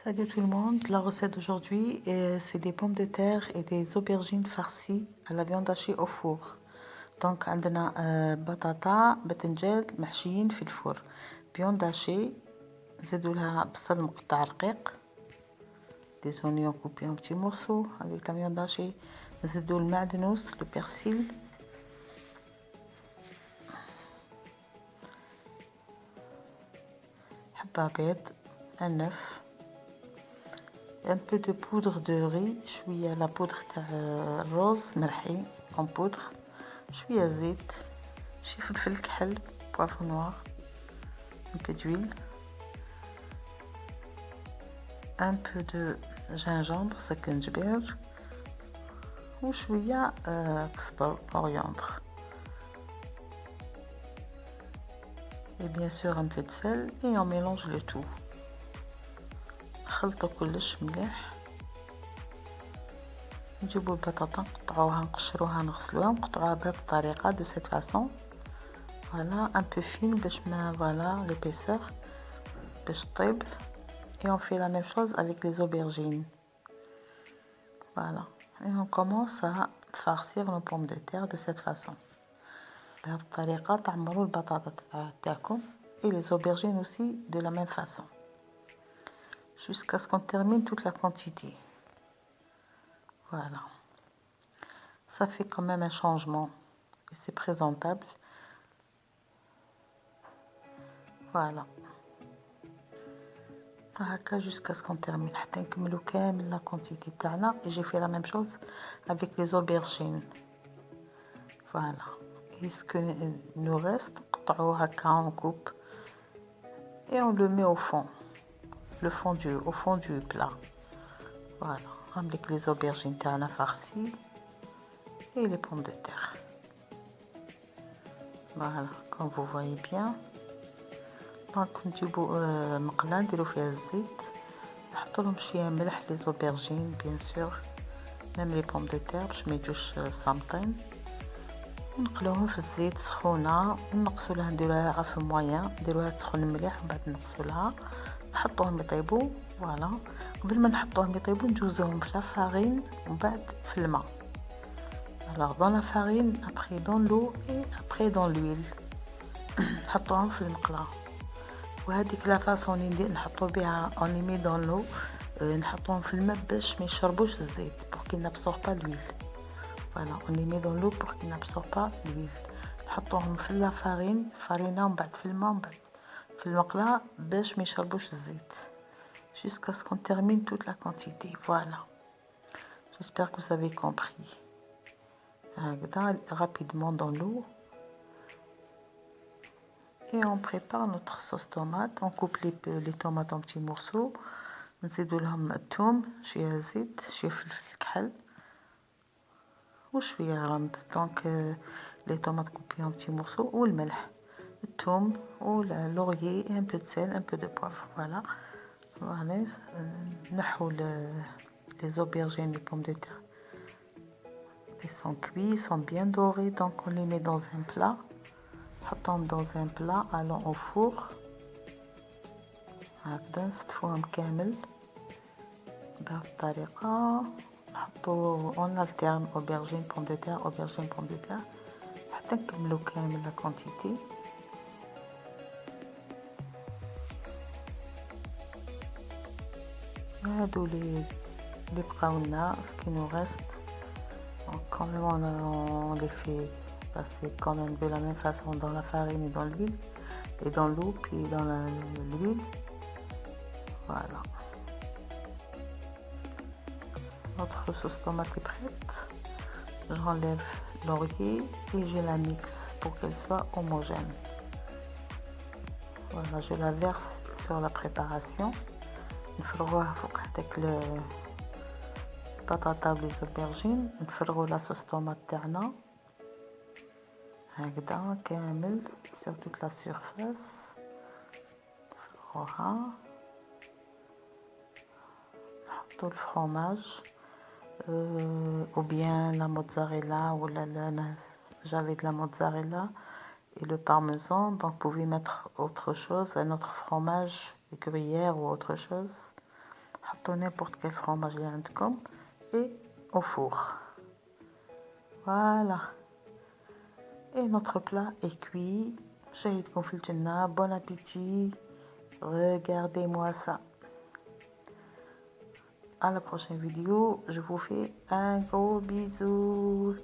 Salut tout le monde, la recette d'aujourd'hui c'est des pommes de terre et des aubergines farcies à la viande hachée au four. Donc عندنا بطاطا باذنجان محشيين في الفور، viande hachée نزيدو لها بصل مقطع رقيق، des oignons coupés en petits morceaux avec la viande hachée، نزيدو المعدنوس le persil، حبة بيض، un œuf، un peu de poudre de riz، شوية لا بودر تاع الرز مرحي en poudre، شوية زيت، شي فلفل كحل poivre noir، un peu d'huile، un peu de gingembre سكنجبير، وشوية كزبر coriandre، et bien sûr un peu de sel et on mélange le tout. نخلطو كلش مليح، نجيبو البطاطا نقطعوها نقشروها نغسلوها نقطعوها بهذه الطريقة de cette façon، voilà un peu fine باش ما voilà l'épaisseur باش طيب. Et on fait la même chose avec les aubergines, voilà, et on commence à farcir nos pommes de terre de cette façon. بهذه الطريقة تعمروا البطاطا تاعكم et les aubergines aussi de la même façon jusqu'à ce qu'on termine toute la quantité. Voilà, ça fait quand même un changement et c'est présentable. Voilà, هكا jusqu'à ce qu'on termine حتى نكملو كامل la quantité تاعنا. Et j'ai fait la même chose avec les aubergines. Voilà, et ce que nous reste نقطعوه هكا en coupe et on le met au fond, au fond du plat. Voilà, avec les aubergines تاعنا farcies et les pommes de terre. Voilà, comme vous voyez bien. دونك نجيبو مقله نديرو فيها الزيت، نحطو لهم شويه ملح لي زوبرجين بيان سور ميم لي بوم دو تير باش ما يجوش صامتين، ونقلوهم في الزيت سخونه ونقصوا لها نديروها عفو مويان، نديروها تسخن مليح ومن بعد نقصوا لها نحطوهم يطيبوا. فوالا، قبل ما نحطوهم يطيبوا نجوزوهم في لافارين ومن بعد في الماء. alors dans la farine, après dans l'eau et après dans l'huile. نحطوهم في المقله، وهذيك لا فاصون اللي نحطو بها on les met dans l'eau، نحطوهم في الماء باش ما يشربوش الزيت pour qu'ils n'absorbent pas l'huile. voilà, on les met dans l'eau pour qu'ils n'absorbent pas l'huile. نحطوهم في لا فارينه ومن بعد في الماء ومن بعد في المقله باش ما يشربوش الزيت jusqu'à ce qu'on termine toute la quantité. Voilà, j'espère que vous avez compris. هكذا rapidement dans l'eau. Et on prépare notre sauce tomate. On coupe les tomates en petits morceaux. نزيدو لهم الثوم، شويه زيت، شويه فلفل كحل وشويه رند. دونك les tomates coupées en petits morceaux والملح، الثوم واللوريي et un peu de sel, un peu de poivre. Voilà, voilà. نحو les aubergines, les pommes de terre. Ils sont cuits, ils sont bien dorés, donc on les met dans un plat. نحطهم dans un plat allant au four. هكذا نستفوهم كامل بهذه الطريقة. نحطو on alterne aubergine pomme de terre aubergine pomme de terre حتى نكملو كامل la quantité. هادو اللي بقاو لنا ce qui nous reste. Donc quand même on les fait passer quand même de la même façon dans la farine et dans l'huile et dans l'eau puis dans l'huile. Voilà, notre sauce tomate est prête. J'enlève laurier et je la mixe pour qu'elle soit homogène. Voilà, je la verse sur la préparation. نفرغوها فوق هذاك البطاطا ولي زوبرجين، نفرغو لا صوص طوماط تاعنا هكذا كامل sur toute la surface. نفرغوها، نحطو الفرomage ou bien la mozzarella ou j'avais de la mozzarella et le parmesan, donc vous pouvez mettre autre chose, un autre fromage, gruyère ou autre chose. حطوا n'importe quel fromage اللي عندكم et au four. Voilà. Et notre plat est cuit. نشاهدكم في الجنة. Bon appétit. Regardez-moi ça. À la prochaine vidéo. Je vous fais un gros bisou.